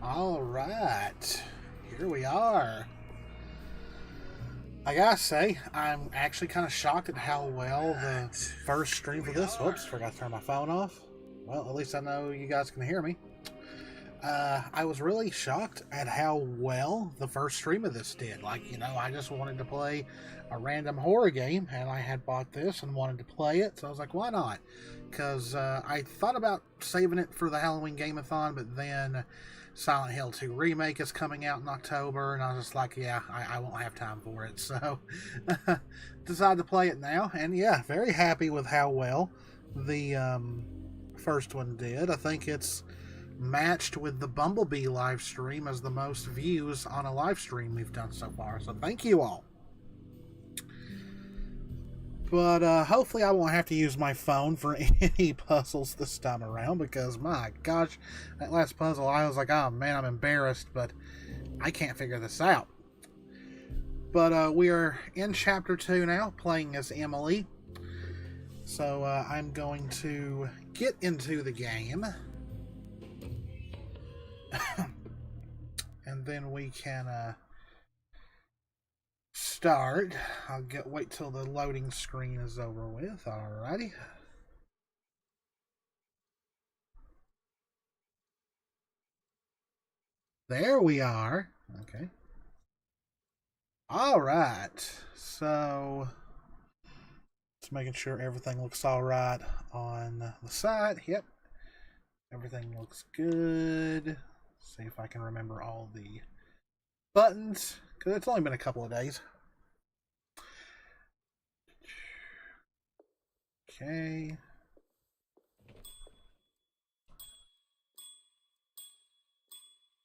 All right, here we are. I gotta say, I'm actually kind of shocked at how well the first stream for this. Whoops, forgot to turn my phone off. Well, at least I know you guys can hear me. I was really shocked at how well the first stream of this did. Like, I just wanted to play a random horror game, and I had bought this and wanted to play it, so I was like, why not? Because I thought about saving it for the Halloween Game-a-thon, but then Silent Hill 2 Remake is coming out in October, and I was just like, yeah, I won't have time for it, so decided to play it now, and yeah, very happy with how well the first one did. I think it's matched with the Bumblebee live stream as the most views on a live stream we've done so far, so thank you all. But hopefully I won't have to use my phone for any puzzles this time around, because my gosh, that last puzzle, I was like, oh man, I'm embarrassed, but I can't figure this out. But we are in Chapter 2 now, playing as Emily. So I'm going to get into the game. And then we can start. I'll wait till the loading screen is over with. Alrighty. There we are. Okay. Alright. So just making sure everything looks alright on the side. Yep. Everything looks good. See if I can remember all the buttons, because it's only been a couple of days. Okay.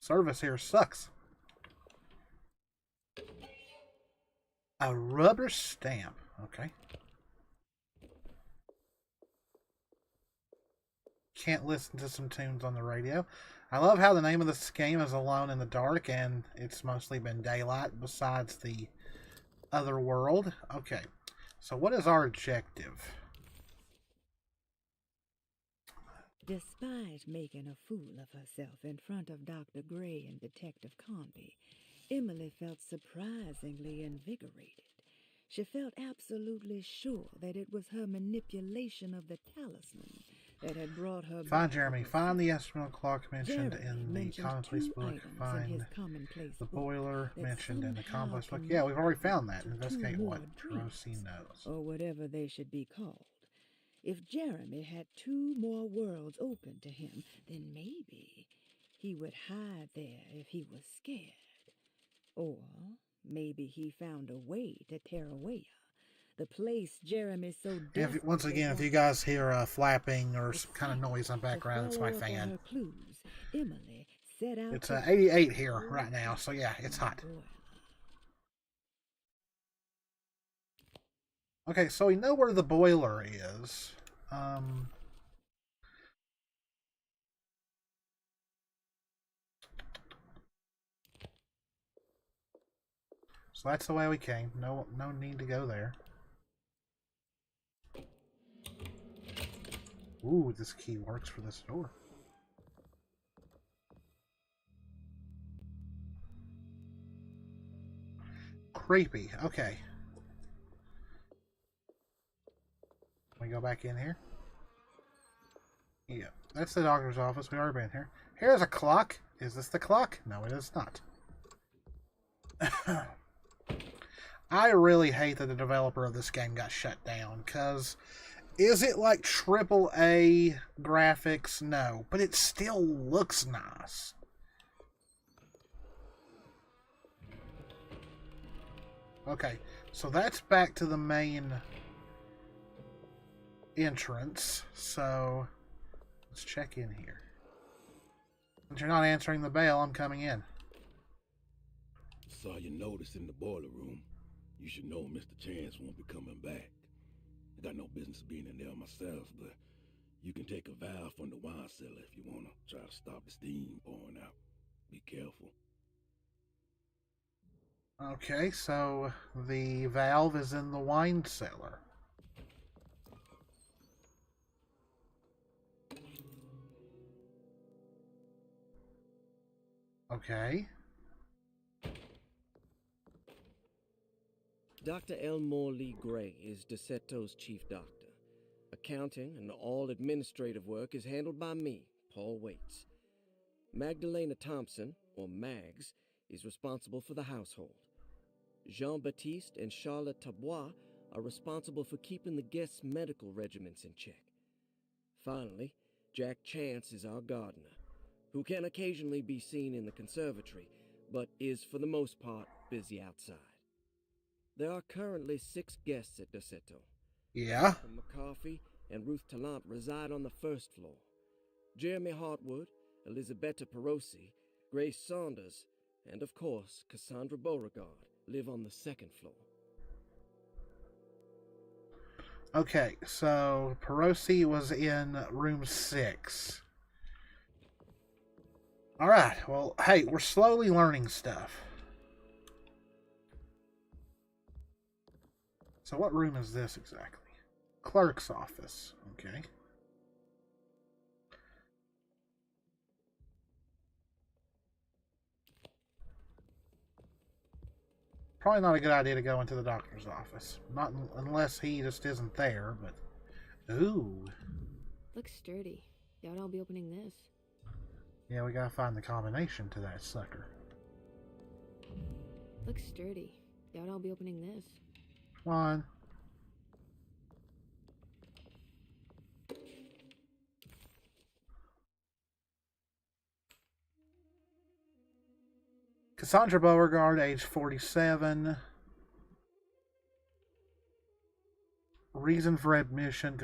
Service here sucks. A rubber stamp. Okay. Can't listen to some tunes on the radio. I love how the name of this game is Alone in the Dark, and it's mostly been daylight besides the other world. Okay. So what is our objective? Despite making a fool of herself in front of Dr. Gray and Detective Conby, Emily felt surprisingly invigorated. She felt absolutely sure that it was her manipulation of the talisman that had brought her Find Jeremy. Find the astronomical clock mentioned in the commonplace book. Find the boiler mentioned in the commonplace book. Yeah, we've already found that. Investigate what Rosie knows. Or whatever they should be called. If Jeremy had 2 more worlds open to him, then maybe he would hide there if he was scared. Or maybe he found a way to Terrawea, the place Jeremy so desperately once again, if you guys hear flapping or some kind of noise in the background, it's my fan. Clues, Emily set out it's 88 here right now, so yeah, it's hot. Okay, so we know where the boiler is. So that's the way we came. No need to go there. Ooh, this key works for this door. Creepy. Okay. Can we go back in here? Yeah, that's the doctor's office. We've already been here. Here's a clock. Is this the clock? No, it is not. I really hate that the developer of this game got shut down, because is it like AAA graphics? No, but it still looks nice. Okay, so that's back to the main entrance, so let's check in here. Since you're not answering the bell, I'm coming in. Saw your notice in the boiler room. You should know Mr. Chance won't be coming back. I got no business being in there myself, but you can take a valve from the wine cellar if you want to try to stop the steam pouring out. Be careful. Okay, so the valve is in the wine cellar. Okay. Dr. Elmore Lee Gray is DeSeto's chief doctor. Accounting and all administrative work is handled by me, Paul Waits. Magdalena Thompson, or Mags, is responsible for the household. Jean-Baptiste and Charlotte Tabois are responsible for keeping the guests' medical regimens in check. Finally, Jack Chance is our gardener, who can occasionally be seen in the conservatory, but is for the most part busy outside. There are currently 6 guests at DeSeto. Yeah. McCarthy and Ruth Tallant reside on the first floor. Jeremy Hartwood, Elisabetta Perosi, Grace Saunders, and of course, Cassandra Beauregard live on the second floor. Okay, so Perosi was in room 6. Alright, well, hey, we're slowly learning stuff. So what room is this exactly? Clerk's office. Okay. Probably not a good idea to go into the doctor's office. Not unless he just isn't there, but... Ooh. Looks sturdy. Doubt I'll be opening this. Yeah, we gotta find the combination to that sucker. Looks sturdy. Doubt I'll be opening this. Come on. Cassandra Beauregard, age 47. Reason for admission: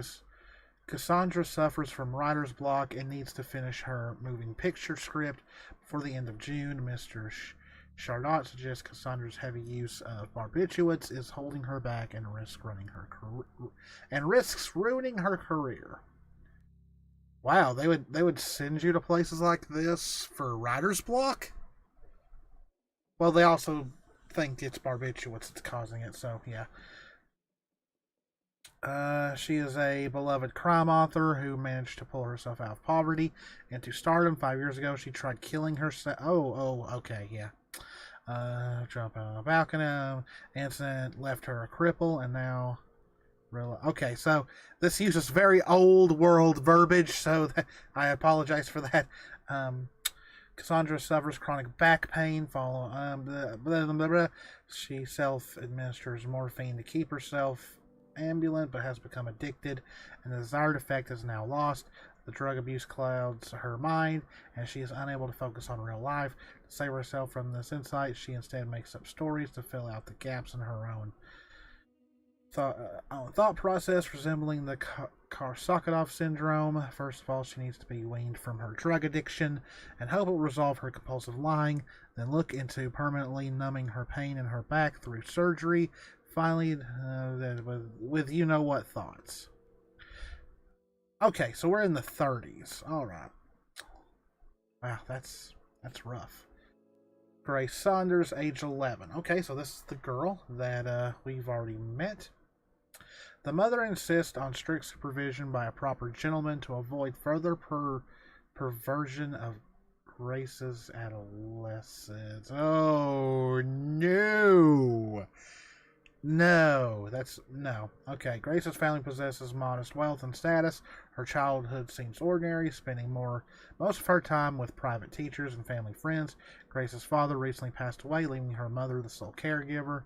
Cassandra suffers from writer's block and needs to finish her moving picture script before the end of June. Mr. Chardot suggests Cassandra's heavy use of barbiturates is holding her back and risks ruining her career. Wow, they would send you to places like this for writer's block? Well, they also think it's barbiturates that's causing it, so yeah. She is a beloved crime author who managed to pull herself out of poverty into stardom. 5 years ago, she tried killing herself. Okay, yeah. Jumping on a balcony. Incident left her a cripple, and now... Okay, so this uses very old world verbiage, so I apologize for that. Cassandra suffers chronic back pain. She self-administers morphine to keep herself ambulant, but has become addicted, and the desired effect is now lost. The drug abuse clouds her mind, and she is unable to focus on real life. To save herself from this insight, she instead makes up stories to fill out the gaps in her own thought process, resembling the Korsakoff syndrome. First of all, she needs to be weaned from her drug addiction and hope it will resolve her compulsive lying, then look into permanently numbing her pain in her back through surgery. Finally, with you-know-what thoughts. Okay, so we're in the 30s. Alright. Wow, that's rough. Grace Saunders, age 11. Okay, so this is the girl that we've already met. The mother insists on strict supervision by a proper gentleman to avoid further perversion of Grace's adolescence. Oh, no! No. Okay, Grace's family possesses modest wealth and status. Her childhood seems ordinary, spending most of her time with private teachers and family friends. Grace's father recently passed away, leaving her mother the sole caregiver.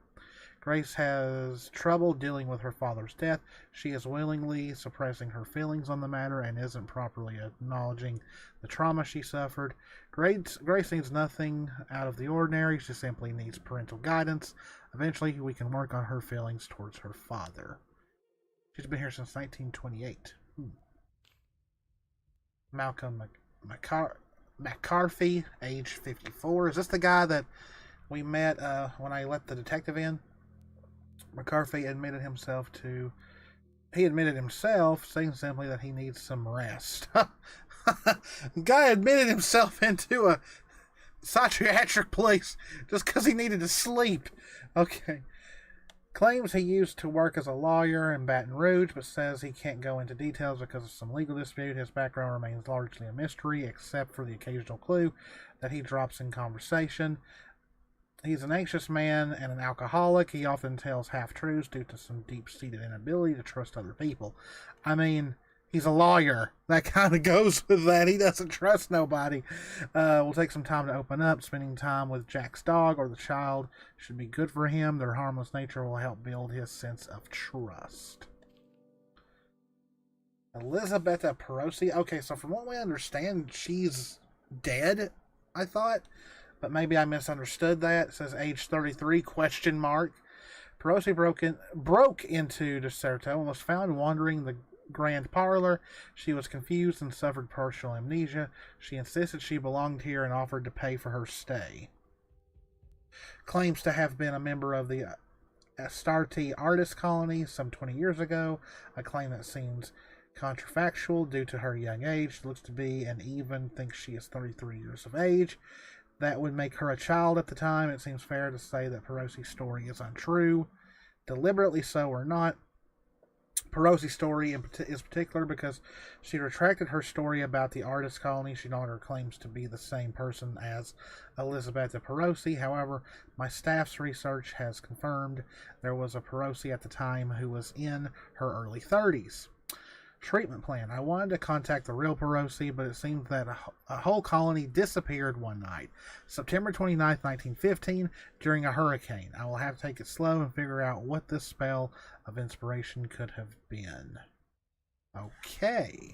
Grace has trouble dealing with her father's death. She is willingly suppressing her feelings on the matter and isn't properly acknowledging the trauma she suffered. Grace needs nothing out of the ordinary. She simply needs parental guidance. Eventually, we can work on her feelings towards her father. She's been here since 1928. Malcolm McCarthy, age 54. Is this the guy that we met when I let the detective in? McCarthy admitted himself, saying simply that he needs some rest. The guy admitted himself into a psychiatric place just because he needed to sleep. Okay. Claims he used to work as a lawyer in Baton Rouge, but says he can't go into details because of some legal dispute. His background remains largely a mystery, except for the occasional clue that he drops in conversation. He's an anxious man and an alcoholic. He often tells half-truths due to some deep-seated inability to trust other people. I mean, he's a lawyer. That kind of goes with that. He doesn't trust nobody. We'll take some time to open up. Spending time with Jack's dog or the child should be good for him. Their harmless nature will help build his sense of trust. Elizabetta Perosi. Okay, so from what we understand, she's dead, I thought. But maybe I misunderstood that. It says age 33, question mark. Perosi broke into Deserto and was found wandering the grand parlor. She was confused and suffered partial amnesia. She insisted she belonged here and offered to pay for her stay. Claims to have been a member of the Astarte artist colony some 20 years ago, a claim that seems contrafactual due to her young age. Looks to be, and even thinks she is 33 years of age. That would make her a child at the time. It seems fair to say that Perosi's story is untrue, deliberately so or not. Perosi's story is particular because she retracted her story about the artist colony. She no longer claims to be the same person as Elizabeth Perosi. However, my staff's research has confirmed there was a Perosi at the time who was in her early 30s. Treatment plan. I wanted to contact the real Perosi, but it seems that a whole colony disappeared one night, September 29th, 1915, during a hurricane. I will have to take it slow and figure out what this spell of inspiration could have been. Okay.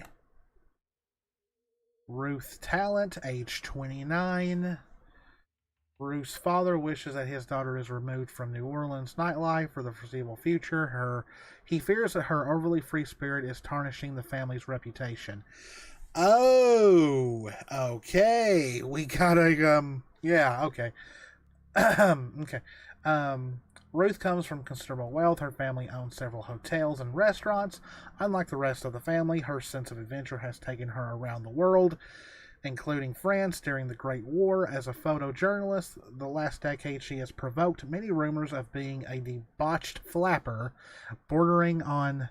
Ruth Talent, age 29. Ruth's father wishes that his daughter is removed from New Orleans nightlife for the foreseeable future. He fears that her overly free spirit is tarnishing the family's reputation. Oh, okay. We gotta, yeah, okay. Okay. Ruth comes from considerable wealth. Her family owns several hotels and restaurants. Unlike the rest of the family, her sense of adventure has taken her around the world, including France during the Great War. As a photojournalist, the last decade she has provoked many rumors of being a debauched flapper bordering on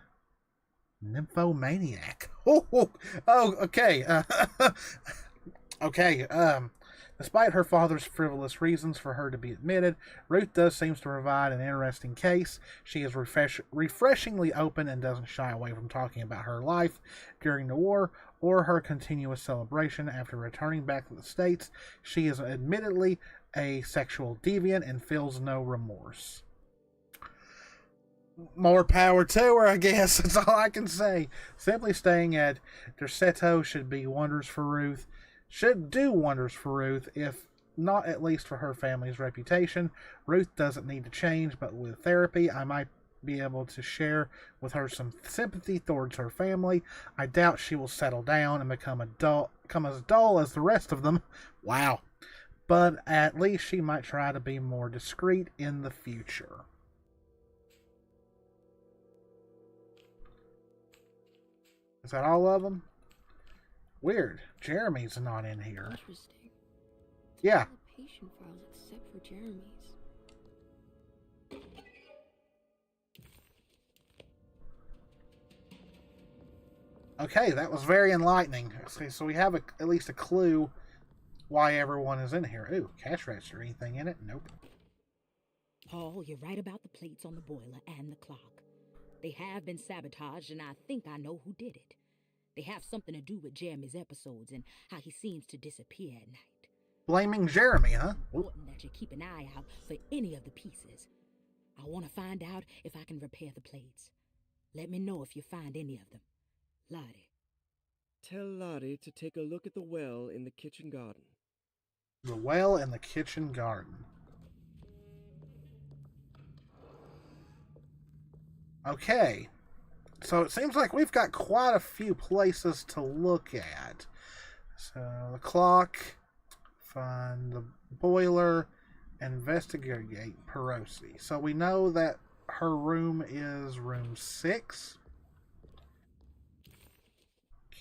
nymphomaniac. Oh, okay. Okay, despite her father's frivolous reasons for her to be admitted, Ruth does seem to provide an interesting case. She is refreshingly open and doesn't shy away from talking about her life during the war or her continuous celebration after returning back to the States. She is admittedly a sexual deviant and feels no remorse. More power to her, I guess. That's all I can say. Simply staying at Derceto should do wonders for Ruth, if not at least for her family's reputation. Ruth doesn't need to change, but with therapy, I might be able to share with her some sympathy towards her family. I doubt she will settle down and become as dull as the rest of them. Wow. But at least she might try to be more discreet in the future. Is that all of them? Weird. Jeremy's not in here. Interesting. Yeah. All patient files except for Jeremy's. Okay, that was very enlightening. So we have at least a clue why everyone is in here. Ooh, cash register. Anything in it? Nope. Paul, you're right about the plates on the boiler and the clock. They have been sabotaged, and I think I know who did it. They have something to do with Jeremy's episodes and how he seems to disappear at night. Blaming Jeremy, huh? Important that you keep an eye out for any of the pieces. I want to find out if I can repair the plates. Let me know if you find any of them. Lottie. Tell Lottie to take a look at the well in the kitchen garden. The well in the kitchen garden. Okay. So it seems like we've got quite a few places to look at. So the clock, find the boiler, investigate Perosi. So we know that her room is room 6.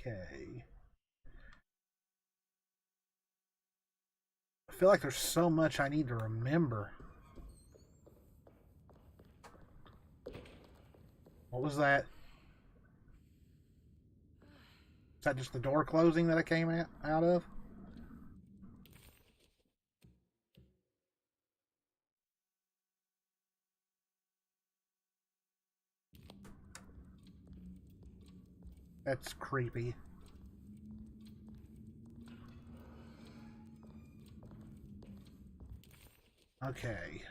Okay. I feel like there's so much I need to remember. What was that? Is that just the door closing that I came out of? That's creepy. Okay.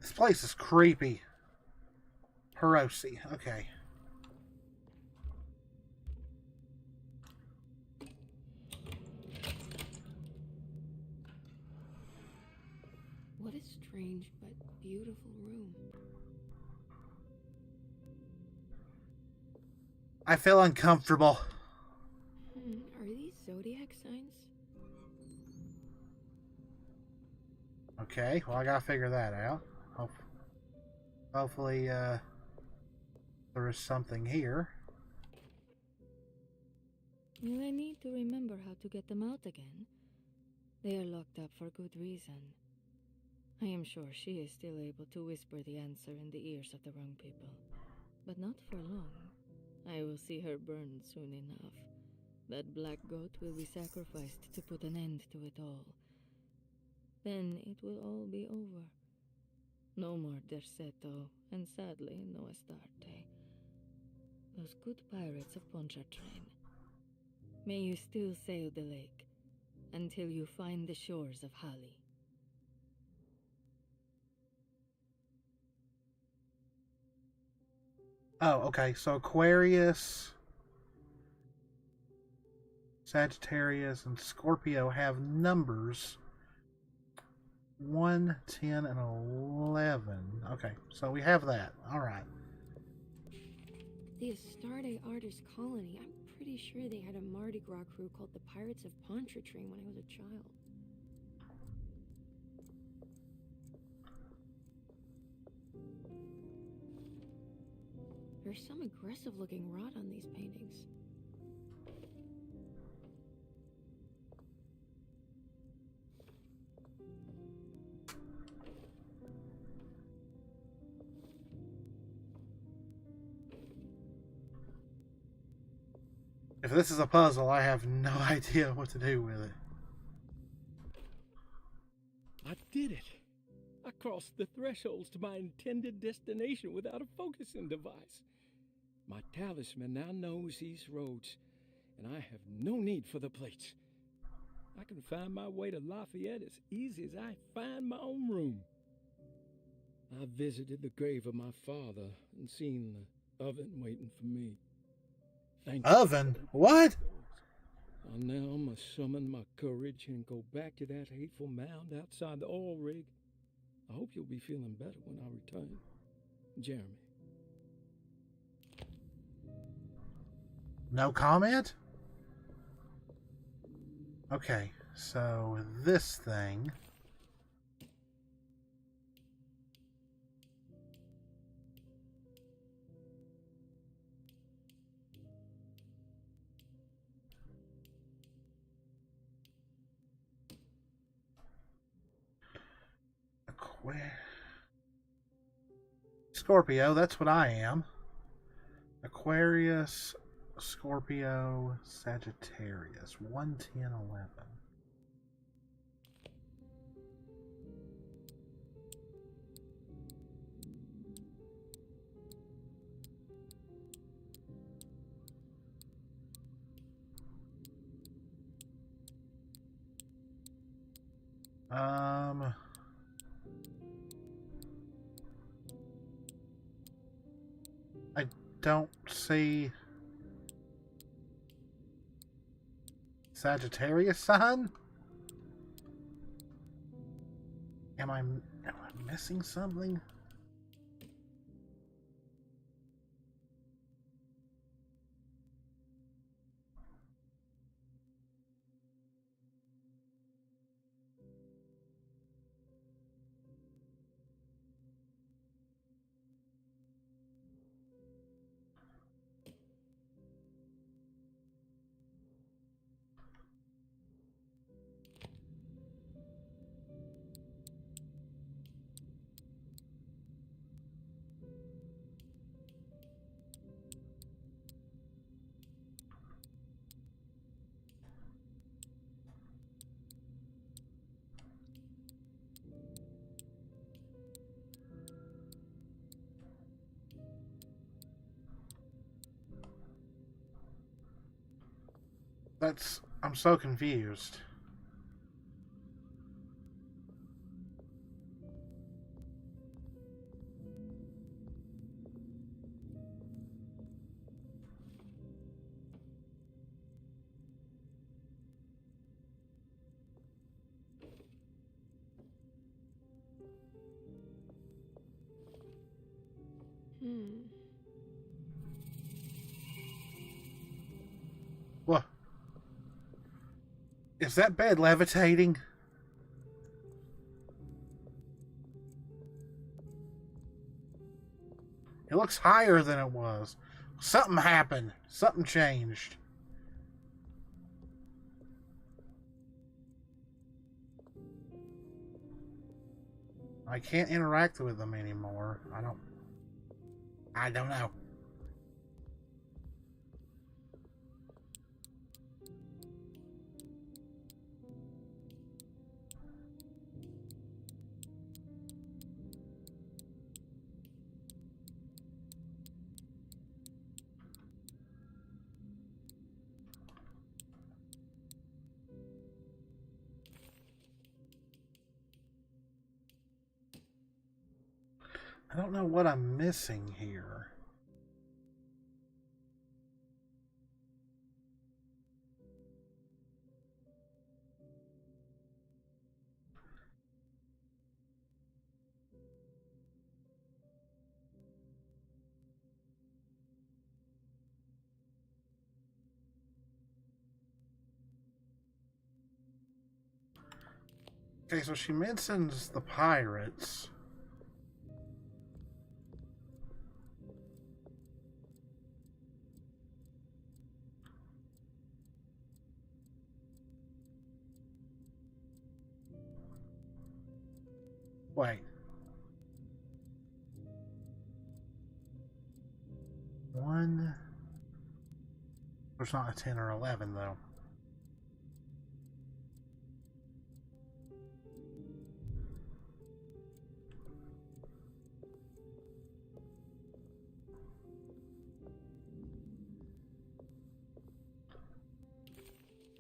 This place is creepy. Perosi. Okay. What a strange but beautiful room. I feel uncomfortable. Are these zodiac signs? Okay, well, I gotta figure that out. Hopefully, there is something here. Will I need to remember how to get them out again? They are locked up for good reason. I am sure she is still able to whisper the answer in the ears of the wrong people. But not for long. I will see her burned soon enough. That black goat will be sacrificed to put an end to it all. Then it will all be over. No more Derceto, and sadly, no Astarte. Those good pirates of Pontchartrain. May you still sail the lake, until you find the shores of Hali. Oh, okay. So Aquarius, Sagittarius, and Scorpio have numbers 1, 10, and 11. Okay, so we have that. All right. The Astarte Artist Colony, I'm pretty sure they had a Mardi Gras crew called the Pirates of Pontchartrain when I was a child. There's some aggressive looking rot on these paintings. If this is a puzzle, I have no idea what to do with it. I did it. I crossed the thresholds to my intended destination without a focusing device. My talisman now knows these roads, and I have no need for the plates. I can find my way to Lafayette as easy as I find my own room. I visited the grave of my father and seen the oven waiting for me. Thank you. Oven? What? Now I must summon my courage and go back to that hateful mound outside the oil rig. I hope you'll be feeling better when I return. Jeremy. No comment? Okay, so this thing. Scorpio, that's what I am. Aquarius, Scorpio, Sagittarius. 1, 10, 11. I don't see Sagittarius sign. Am I missing something? I'm so confused. What? Is that bed levitating? It looks higher than it was. Something happened. Something changed. I can't interact with them anymore. I don't know. I don't know what I'm missing here. Okay, so she mentions the pirates. Wait. One. There's not a 10 or 11, though.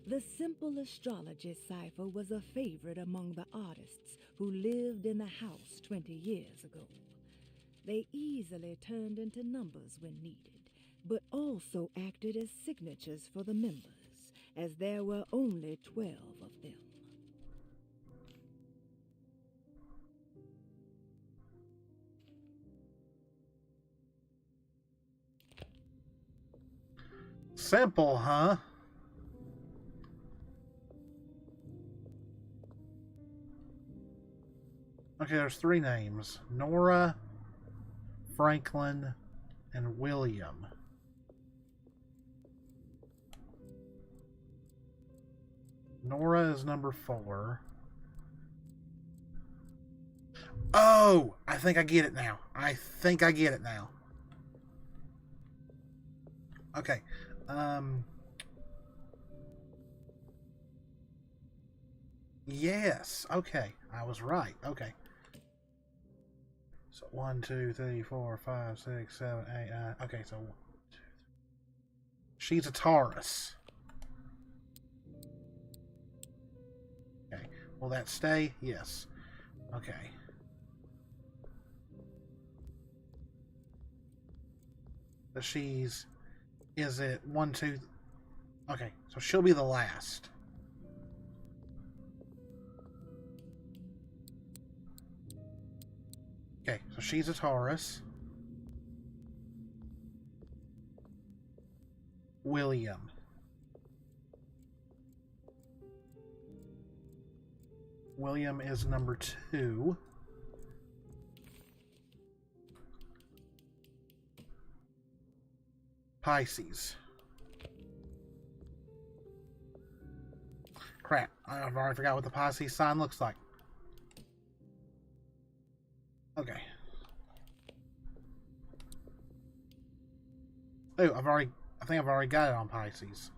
The simple astrology cipher was a favorite among the artists who lived in the house 20 years ago. They easily turned into numbers when needed, but also acted as signatures for the members, as there were only 12 of them. Simple, huh? Okay, there's 3 names. Nora, Franklin, and William. Nora is number 4. Oh! I think I get it now. Okay. Yes. Okay. I was right. Okay. So 1, 2, 3, 4, 5, 6, 7, 8, 9. Okay, so 1, 2, 3. She's a Taurus. Okay. Will that stay? Yes. Okay. But she's... Is it 1, 2... Okay, so she'll be the last. Okay, so she's a Taurus. William. William is number 2. Pisces. Crap, I've already forgot what the Pisces sign looks like. Okay. Oh, I think I've already got it on Pisces.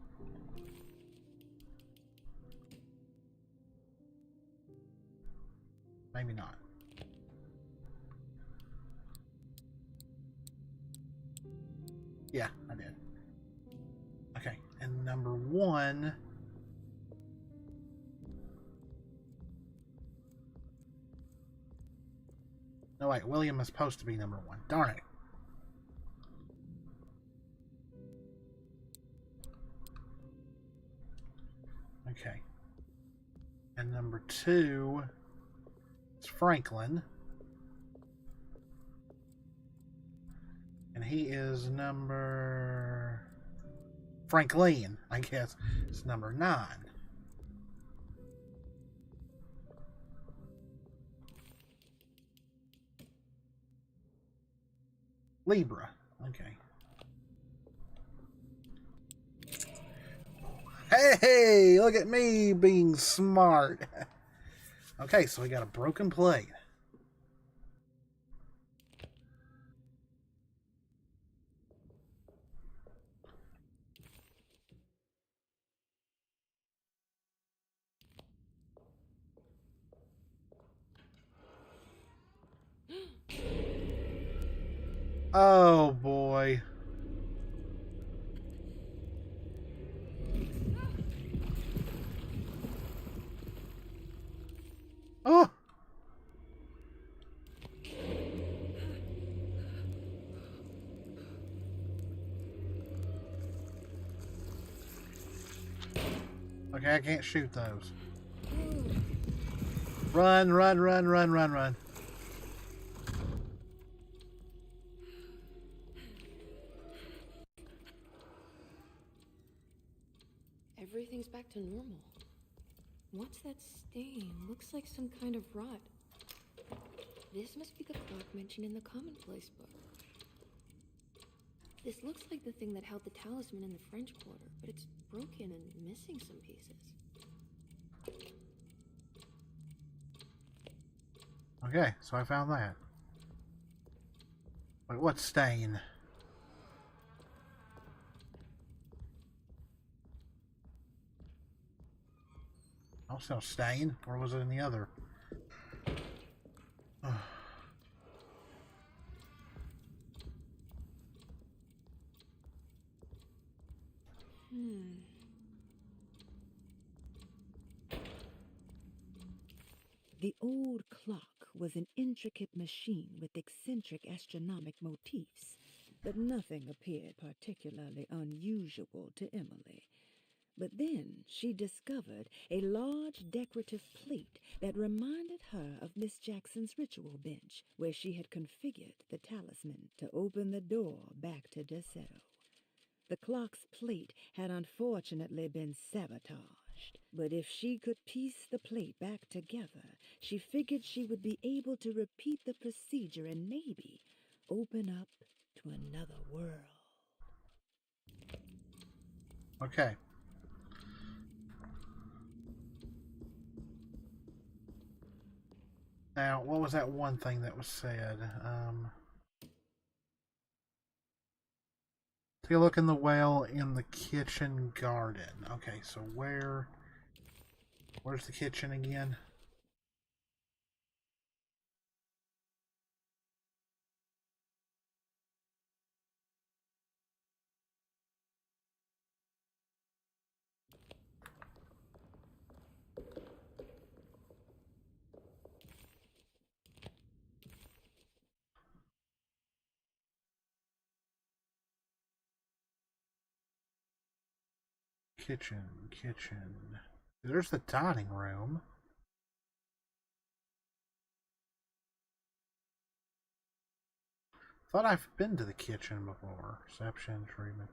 Maybe not. Yeah, I did. Okay, and number 1... No, wait, William is supposed to be number 1. Darn it. Okay. And number 2 is Franklin. And he is number... Franklin, I guess. It's number 9. Libra. Okay. Hey, look at me being smart. Okay, so we got a broken plate. Oh boy. Oh. Okay, I can't shoot those. Run, run, run, run, run, run. Everything's back to normal. What's that stain? Looks like some kind of rot. This must be the clock mentioned in the commonplace book. This looks like the thing that held the talisman in the French Quarter, but it's broken and missing some pieces. Okay, so I found that. Wait, what stain? Also stain? Or was it in the other? The old clock was an intricate machine with eccentric astronomic motifs, but nothing appeared particularly unusual to Emily. But then she discovered a large decorative plate that reminded her of Miss Jackson's ritual bench, where she had configured the talisman to open the door back to Desetto. The clock's plate had unfortunately been sabotaged, but if she could piece the plate back together, she figured she would be able to repeat the procedure and maybe open up to another world. Okay. Now, what was that one thing that was said? Take a look in the well in the kitchen garden. Okay, so where's the kitchen again? Kitchen. There's the dining room. Thought I've been to the kitchen before. Reception, treatment.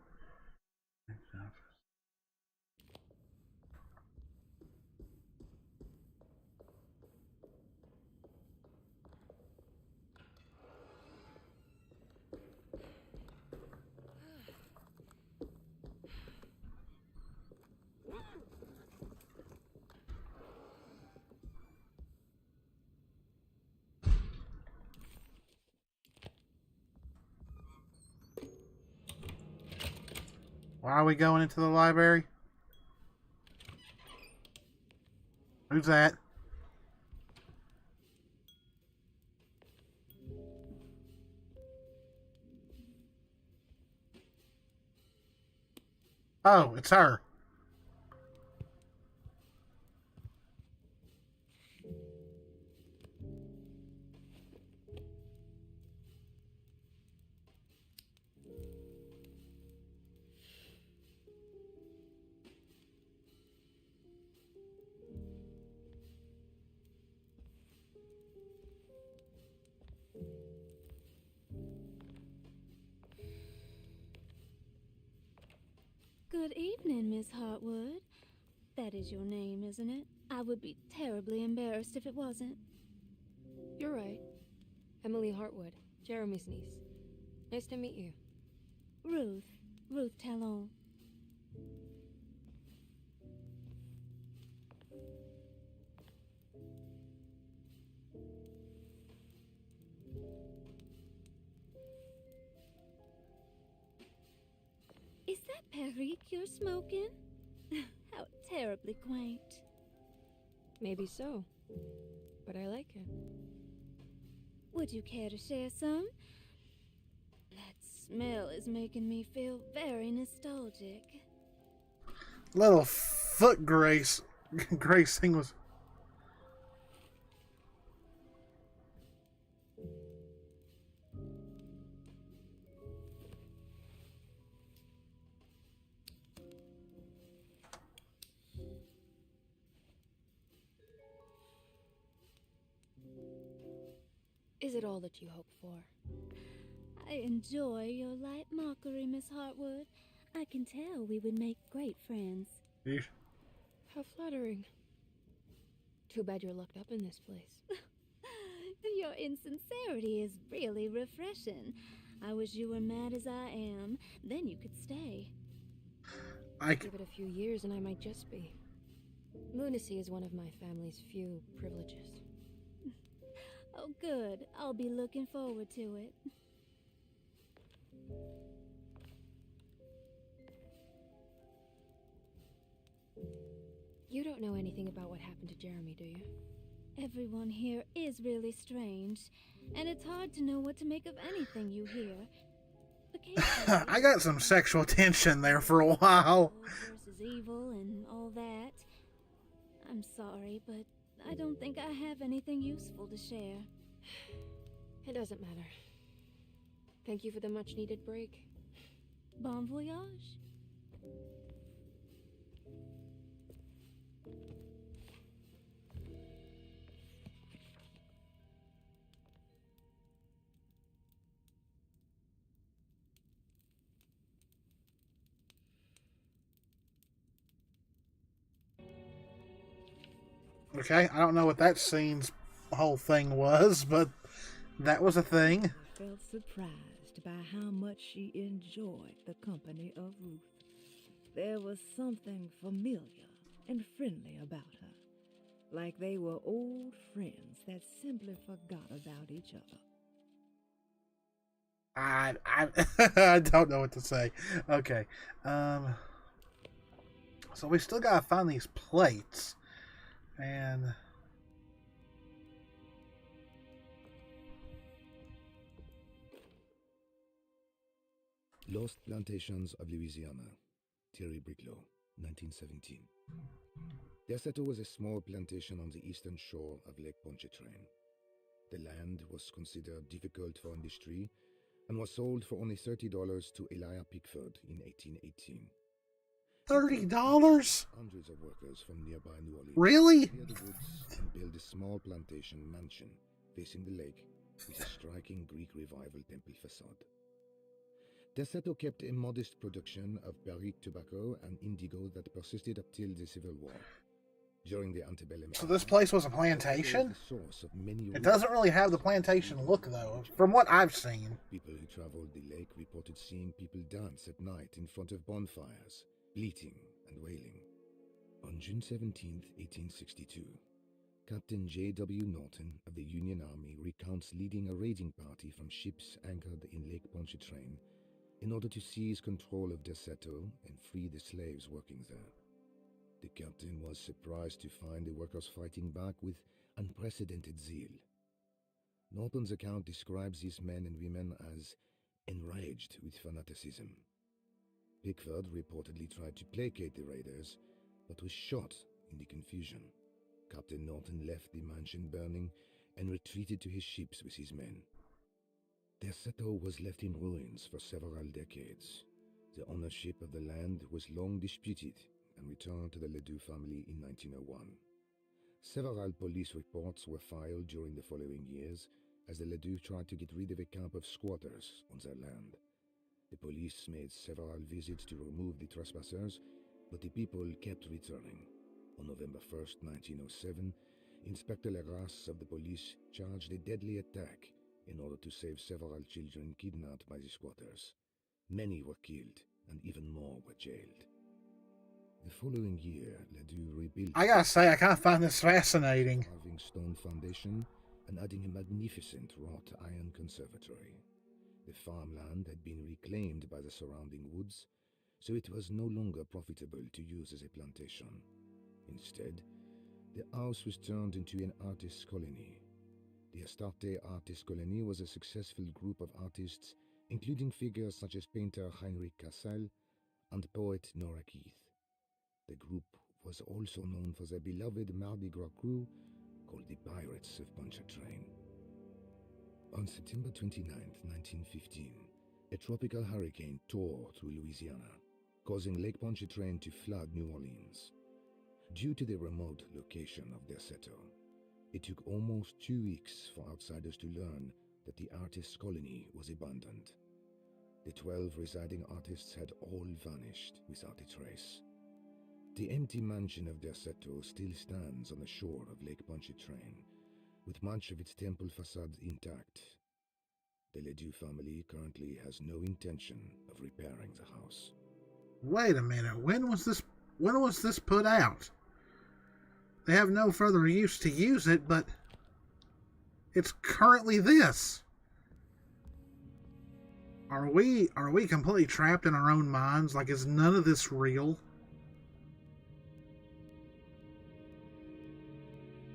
Why are we going into the library? Who's that? Oh, it's her. Good evening, Miss Hartwood. That is your name, isn't it? I would be terribly embarrassed if it wasn't. You're right. Emily Hartwood, Jeremy's niece. Nice to meet you. Ruth. Ruth Talon. Is that Perique you're smoking? How terribly quaint. Maybe so, but I like it. Would you care to share some? That smell is making me feel very nostalgic. Little foot grace. Gracing was. Is it all that you hope for? I enjoy your light mockery, Miss Hartwood. I can tell we would make great friends. Yeesh. How flattering. Too bad you're locked up in this place. Your insincerity is really refreshing. I wish you were mad as I am. Then you could stay. Give it a few years and I might just be. Lunacy is one of my family's few privileges. Oh, good. I'll be looking forward to it. You don't know anything about what happened to Jeremy, do you? Everyone here is really strange, and it's hard to know what to make of anything you hear. Occasionally, I got some sexual tension there for a while. good versus evil and all that. I'm sorry, but I don't think I have anything useful to share. It doesn't matter. Thank you for the much-needed break. Bon voyage. Okay, I don't know what that scene's whole thing was, but that was a thing. I felt surprised by how much she enjoyed the company of Ruth. There was something familiar and friendly about her, like they were old friends that simply forgot about each other. I I don't know what to say. Okay, so we still gotta find these plates, and Lost Plantations of Louisiana, Thierry Bricklow, 1917. Deseto was a small plantation on the eastern shore of Lake Pontchartrain. The land was considered difficult for industry and was sold for only $30 to Elijah Pickford in 1818. $30? Hundreds of workers from nearby New Orleans Really? cleared the woods and built a small plantation mansion facing the lake with a striking Greek Revival temple facade. Deseto kept a modest production of barrique tobacco and indigo that persisted up till the Civil War. During the antebellum So this place was a plantation? the source of many It doesn't really have the plantation look, though, from what I've seen. People who traveled the lake reported seeing people dance at night in front of bonfires, bleating and wailing. On June 17, 1862, Captain J.W. Norton of the Union Army recounts leading a raiding party from ships anchored in Lake Pontchartrain in order to seize control of Deseto and free the slaves working there. The captain was surprised to find the workers fighting back with unprecedented zeal. Norton's account describes these men and women as enraged with fanaticism. Pickford reportedly tried to placate the raiders, but was shot in the confusion. Captain Norton left the mansion burning and retreated to his ships with his men. Deseto was left in ruins for several decades. The ownership of the land was long disputed and returned to the Ledoux family in 1901. Several police reports were filed during the following years as the Ledoux tried to get rid of a camp of squatters on their land. The police made several visits to remove the trespassers, but the people kept returning. On November 1st, 1907, Inspector Legras of the police charged a deadly attack in order to save several children kidnapped by the squatters. Many were killed, and even more were jailed. The following year, Ledoux rebuilt... I gotta say, I kind of find this fascinating. ...carving stone foundation and adding a magnificent wrought iron conservatory. The farmland had been reclaimed by the surrounding woods, so it was no longer profitable to use as a plantation. Instead, the house was turned into an artist's colony. The Astarte Artist Colony was a successful group of artists, including figures such as painter Heinrich Cassel and poet Nora Keith. The group was also known for their beloved Mardi Gras crew called the Pirates of Pontchartrain. On September 29, 1915, a tropical hurricane tore through Louisiana, causing Lake Pontchartrain to flood New Orleans. Due to the remote location of their settle, it took almost 2 weeks for outsiders to learn that the artist's colony was abandoned. The 12 residing artists had all vanished without a trace. The empty mansion of their settle still stands on the shore of Lake Pontchartrain, with much of its temple facade intact. The Ledoux family currently has no intention of repairing the house. Wait a minute, when was this put out? They have no further use to use it, but it's currently this. Are we completely trapped in our own minds? Like, is none of this real?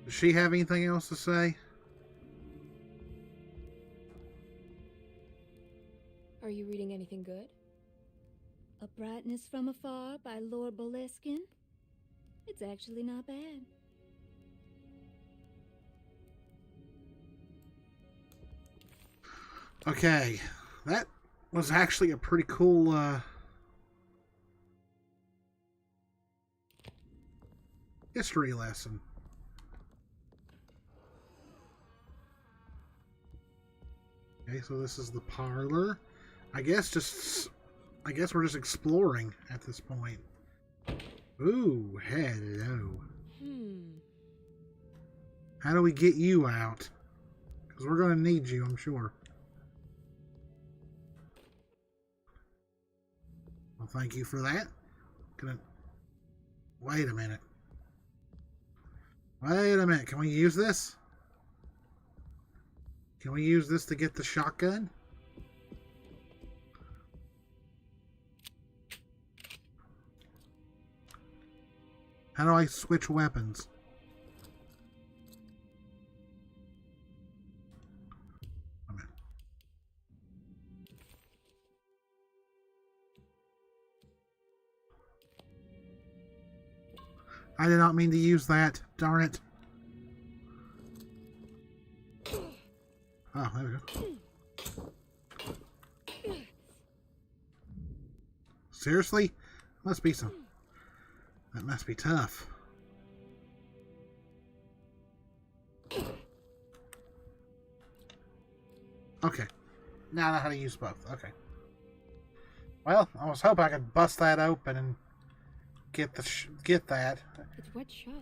Does she have anything else to say? Are you reading anything good? A Brightness from Afar by Lord Boleskine. It's actually not bad. Okay, that was actually a pretty cool history lesson. Okay, so this is the parlor. I guess we're just exploring at this point. Ooh, hello. How do we get you out? Because we're going to need you, I'm sure. Well, thank you for that. Wait a minute. Wait a minute. Can we use this? Can we use this to get the shotgun? How do I switch weapons? I did not mean to use that. Darn it. Oh, there we go. Seriously? Must be some... That must be tough. Okay. Now I know how to use both. Okay. Well, I was hoping I could bust that open and get that. It's wet shut.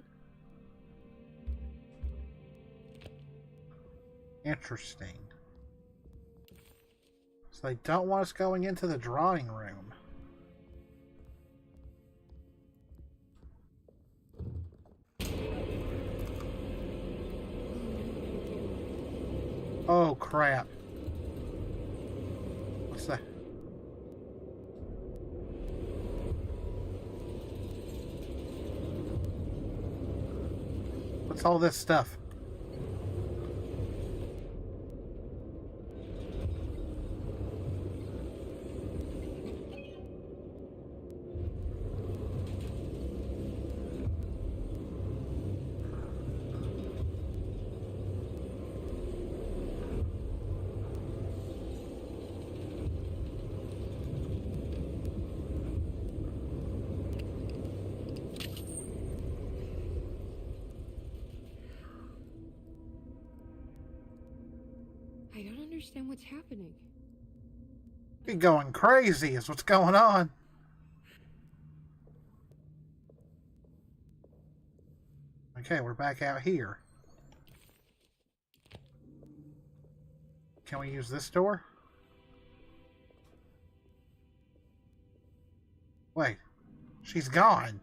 Interesting. So they don't want us going into the drawing room. Oh crap. What's that? What's all this stuff? I don't understand what's happening. You're going crazy is what's going on. Okay, we're back out here. Can we use this door? Wait, she's gone.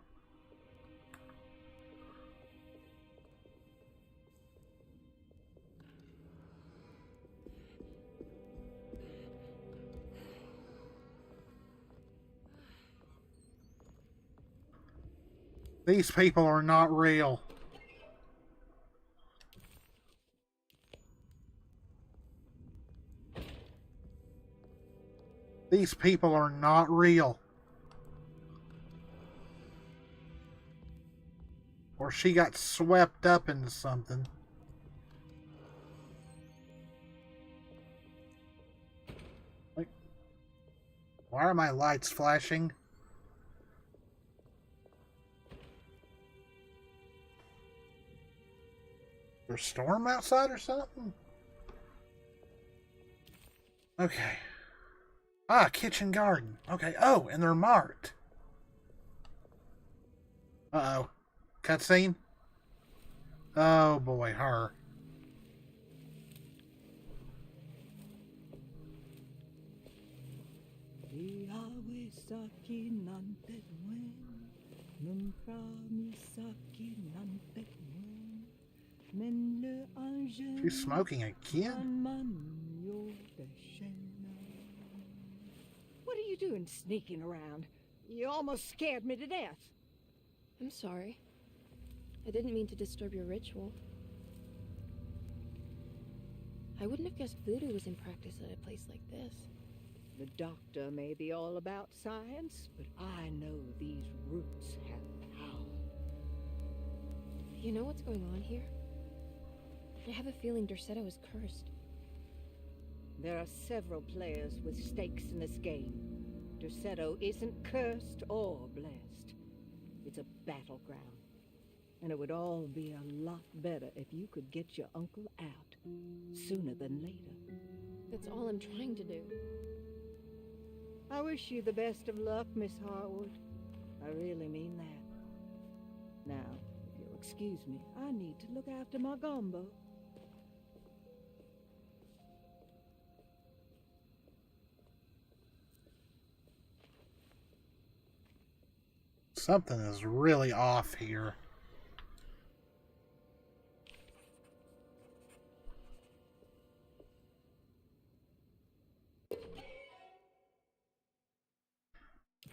These people are not real. These people are not real. Or she got swept up into something. Like, why are my lights flashing? There's a storm outside or something? Okay. Ah, kitchen garden. Okay. Oh, and they're marked. Uh-oh. Cutscene? Oh boy, her. She's smoking again? What are you doing sneaking around? You almost scared me to death. I'm sorry. I didn't mean to disturb your ritual. I wouldn't have guessed voodoo was in practice at a place like this. The doctor may be all about science, but I know these roots have power. You know what's going on here? I have a feeling Dorsetto is cursed. There are several players with stakes in this game. Dorsetto isn't cursed or blessed. It's a battleground. And it would all be a lot better if you could get your uncle out sooner than later. That's all I'm trying to do. I wish you the best of luck, Miss Harwood. I really mean that. Now, if you'll excuse me, I need to look after my gumbo. Something is really off here.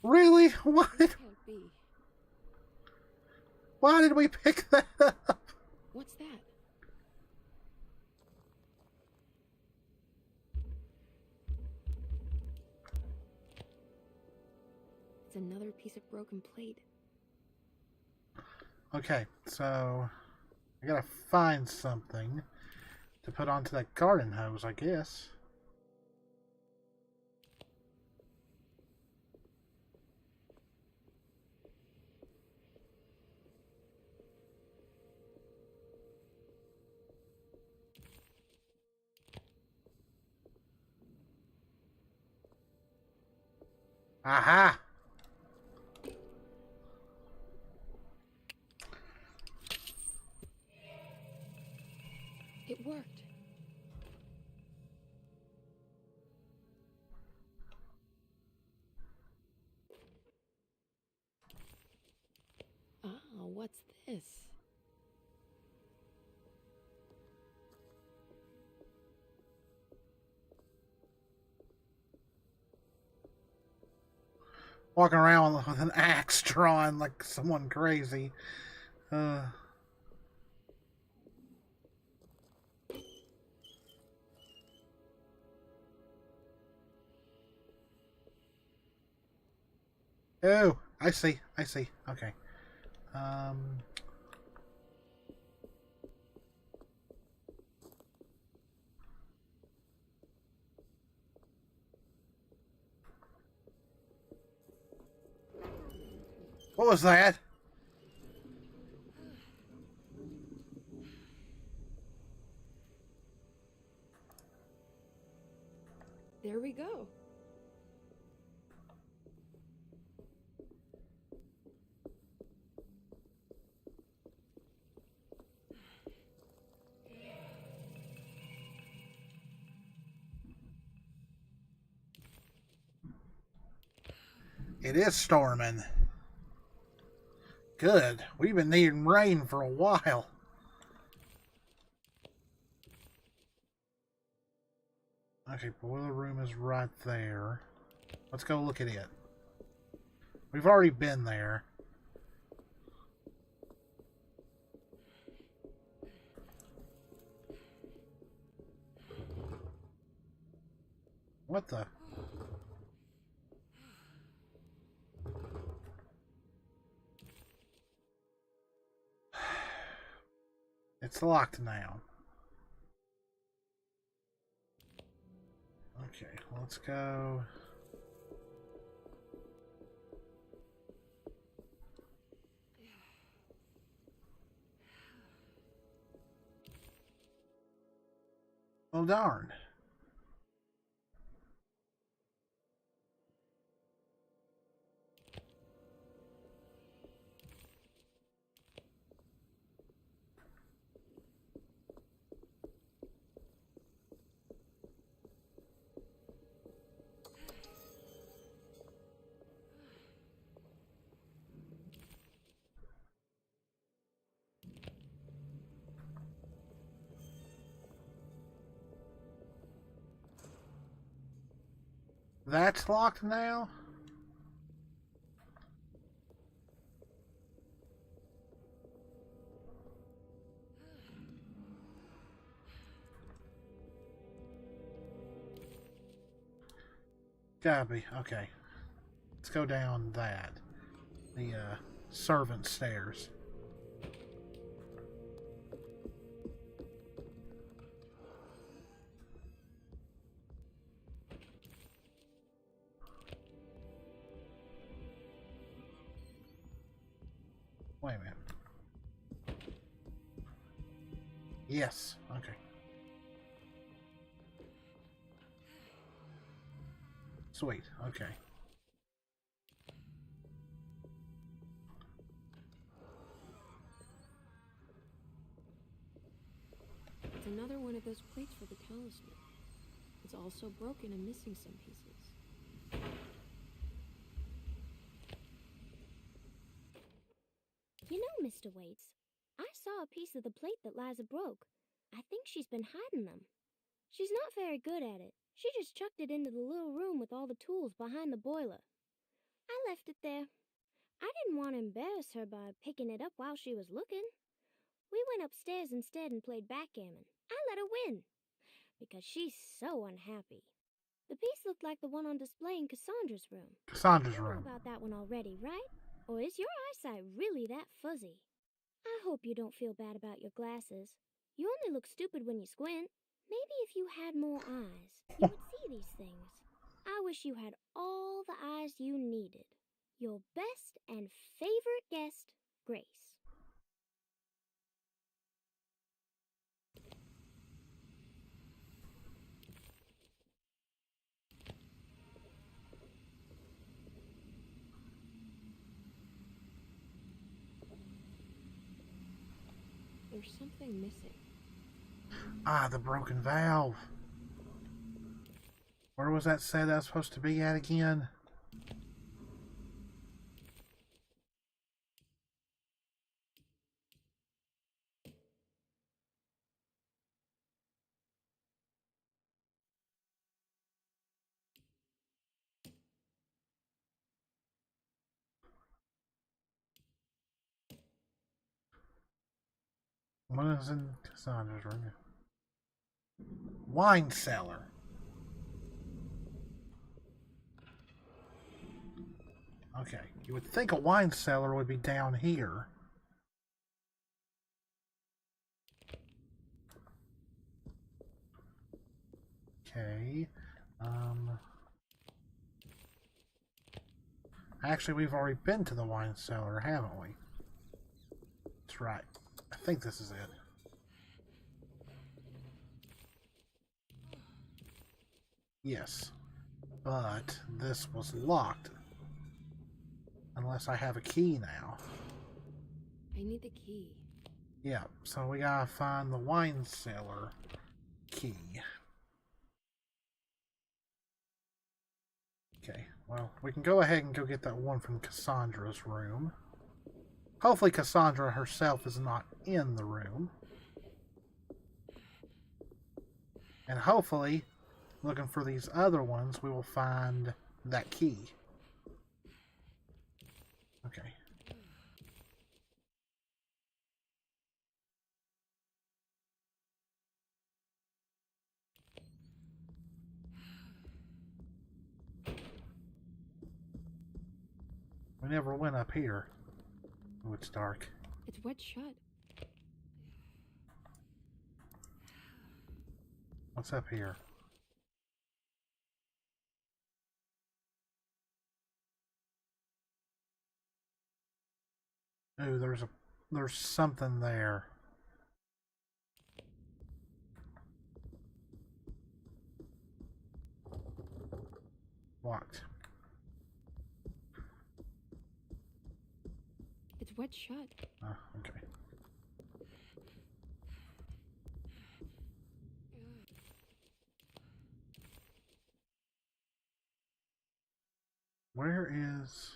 Really? What? Can't be. Why did we pick that up? What's that? It's another piece of broken plate. Okay, so I gotta find something to put onto that garden hose, I guess. Aha! It worked. Ah, what's this? Walking around with an axe drawn like someone crazy. Oh, I see. Okay. What was that? There we go. It is storming. Good. We've been needing rain for a while. Okay, boiler room is right there. Let's go look at it. We've already been there. What the? It's locked now. Okay, let's go. Oh, darn. That's locked now? Gotta be. Okay. Let's go down that. The servant stairs. Wait a minute. Yes. Okay. Sweet. Okay. It's another one of those plates for the talisman. It's also broken and missing some pieces. You know, Mr. Waits, I saw a piece of the plate that Liza broke. I think she's been hiding them. She's not very good at it. She just chucked it into the little room with all the tools behind the boiler. I left it there. I didn't want to embarrass her by picking it up while she was looking. We went upstairs instead and played backgammon. I let her win, because she's so unhappy. The piece looked like the one on display in Cassandra's room. Cassandra's You know room. about that one already, right? Or is your eyesight really that fuzzy? I hope you don't feel bad about your glasses. You only look stupid when you squint. Maybe if you had more eyes, you would see these things. I wish you had all the eyes you needed. Your best and favorite guest, Grace. There's something missing. Ah, the broken valve. Where was that said that was supposed to be at again? What is in Cassandra's room? Wine cellar. Okay, you would think a wine cellar would be down here. Okay. Actually, we've already been to the wine cellar, haven't we? That's right. I think this is it. Yes. But this was locked. Unless I have a key now. I need the key. Yeah, so we gotta find the wine cellar key. Okay, Well, we can go ahead and go get that one from Cassandra's room. Hopefully Cassandra herself is not in the room. And hopefully, looking for these other ones, we will find that key. Okay. We never went up here. Oh, it's dark. It's wet shut. What's up here? Ooh, there's something there. Locked. It's wet shut. Oh, okay. Where is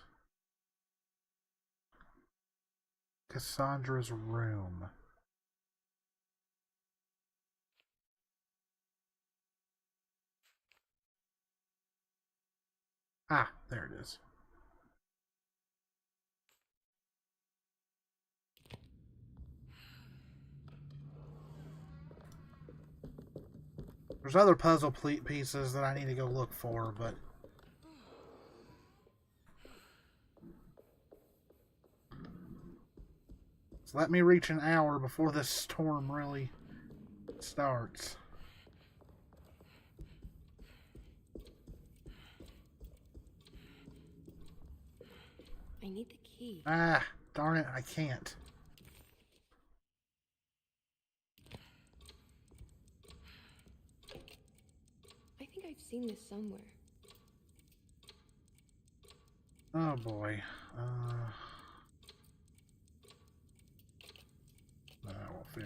Cassandra's room? Ah, there it is. There's other puzzle pieces that I need to go look for, but so let me reach an hour before this storm really starts. I need the key. Ah, darn it, I can't. I think I've seen this somewhere. Oh boy. That won't fit.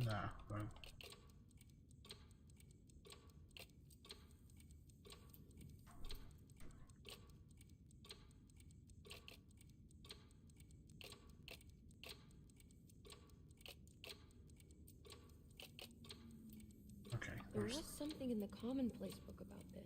No, but okay. There was something in the commonplace book about this.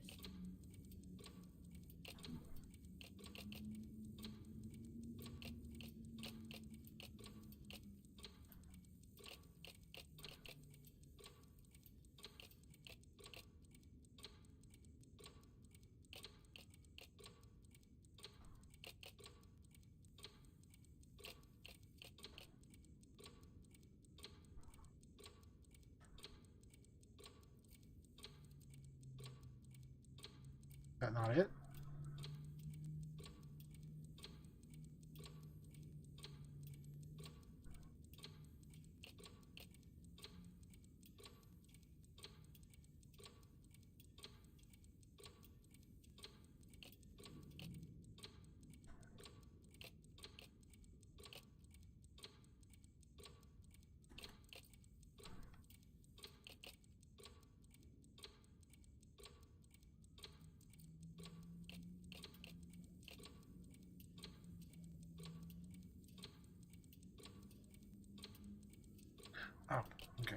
That not it? Oh, okay.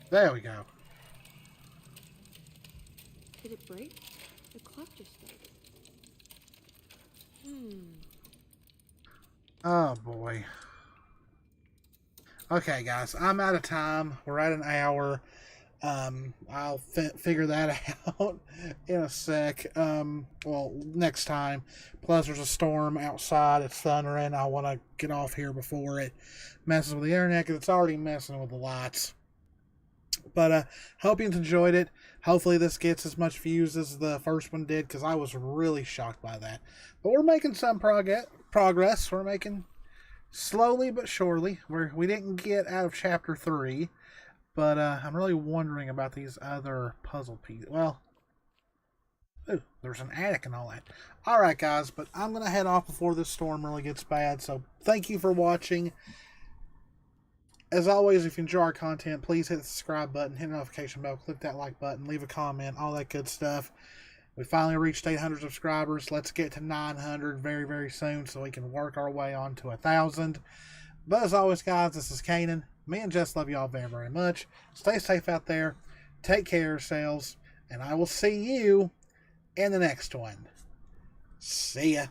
There we go. Did it break? The clock just started. Oh boy. Okay, guys, I'm out of time. We're at an hour. I'll figure that out in a sec. Well, next time. Plus, there's a storm outside. It's thundering. I want to get off here before it messes with the internet because it's already messing with the lights. But hope you enjoyed it. Hopefully this gets as much views as the first one did because I was really shocked by that. But we're making some progress. We're making slowly but surely. We didn't get out of chapter 3. But I'm really wondering about these other puzzle pieces. Well, ooh, there's an attic and all that. Alright, guys, but I'm going to head off before this storm really gets bad. So thank you for watching. As always, if you enjoy our content, please hit the subscribe button, hit the notification bell, click that like button, leave a comment, all that good stuff. We finally reached 800 subscribers. Let's get to 900 very, very soon so we can work our way on to 1,000. But as always, guys, this is Canaan. Me and Jess love you all very, very much. Stay safe out there. Take care of yourselves. And I will see you in the next one. See ya.